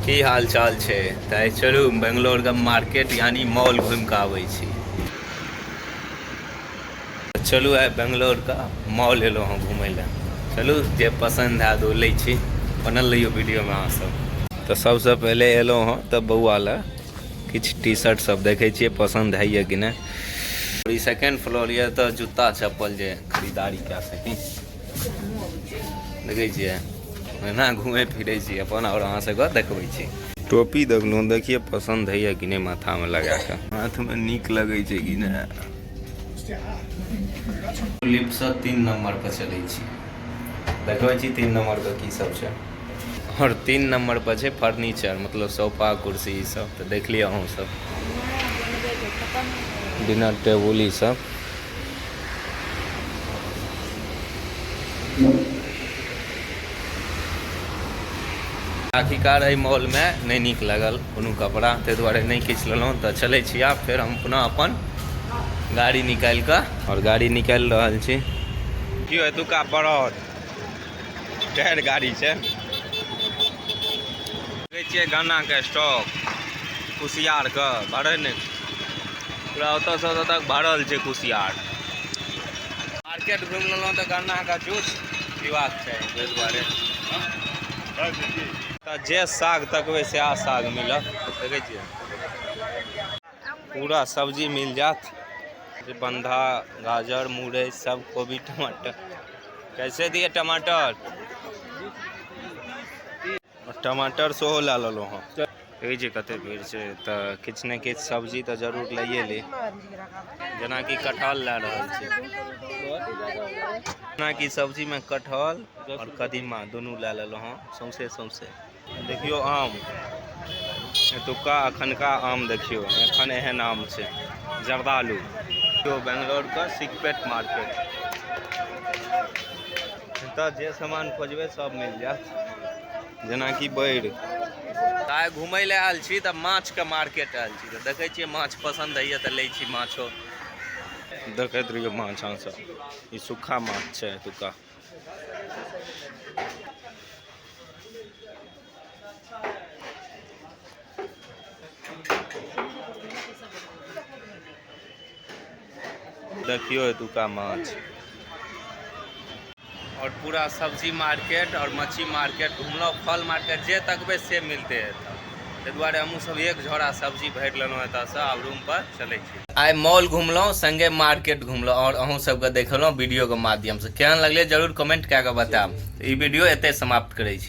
की हाल चाल छै तऽ चलू बेंगलोर का मार्केट यानी मॉल घूम के आबै छी। चलू आइ बेंगलोर का मॉल एलो हँ घूमय लए। चलू जे पसंद है तो लै छी, बनल रहियो वीडियो में अहाँ सब। तो सबसे पहले एलो हँ तऽ बौआ ला किछ टी शर्ट सब देखे छियै पसंद है कि नहीं। सेकेंड फ्लोर ये तो जूता चप्पल जे खरीदारी कए सकी देखे छियै एना घूमे फिरे छी अपन और अहाँ सबके देखबै छी। टोपी देखलूँ, देखिए पसंद है कि नहीं माथा में लगा के हाथ में नीक लगे छै कि नहीं। लिप्स 3 नंबर पर चलै छी, देखबै छी 3 नंबर पर की सब छै। और 3 नंबर पर छै फर्नीचर, मतलब सोफा कुर्सी ई सब तो देख लिया अहूँ सब, डिनर टेबुल ई सब। आखिरकार एहि मॉल में नहीं नीक लगल कोनो कपड़ा, ताहि दुआरे नहीं किछ लेलहुँ। तऽ चलै छी आब फेर हम पुनः अपन गाड़ी निकालि कऽ और गाड़ी निकालि रहल छी। कियो एतुका बरद टायर गाड़ी छै, देखै छियै गन्ना के स्टॉक कुसियार के भरे ने पूरा ओतऽ से ओतऽ तक भरल छै कुसियार। मार्केट घुमि लेलहुँ तऽ गन्ना का जूस पीबाक छै, ताहि दुआरे तऽ जे साग तकबै सएह साग मिलत। देखै छियै पूरा सब्जी मिल जात, बंधा गाजर मुरई सब, कोबी टमाटर। कैसे दिए टमाटर? टमाटर सेहो लए लेलहुँ हँ। देखै छियै कते भीड़ छै, तऽ किछु ने किछु सब्जी तऽ जरूर लइए ली। जेनाकि कटहल लए रहल छी, जेनाकि सब्जी में कटहल और कदीमा दुनू लए लेलहुँ हँ सौंसे सौंसे। देखियौ आम, एतुका अखनका आम देखियौ, एखन एहन आम छै जर्दालू। देखियौ बेंगलोर का सिकपेट मार्केट, एतऽ जे सामान खोजबै सब मिल जायत। जेनाकि बैर आइ घूमय लए आयल छी तऽ माछ के मार्केट आयल छी, तऽ देखै छियै माछ पसंद होइए तऽ लै छी माछो। देखैत रहियौ माछ अहाँ सब, ई सूखा माछ छै एतुका। देखियो एतुका माछ और पूरा सब्जी मार्केट और मच्छी मार्केट घुमलहुँ, फल मार्केट जे तकबै से मिलते एतऽ। ताहि दुआरे हमहूँ सब एक झोरा सब्जी भरि लेलहुँ एतऽसँ, आब रूम पर चलै छी। आइ मॉल घुमलहुँ संगे मार्केट घुमलहुँ और अहूँ सबके देखलहुँ वीडियो के माध्यम से। केहन लगलै जरूर कमेंट कए कऽ बतायब। ई वीडियो एते समाप्त करै छी।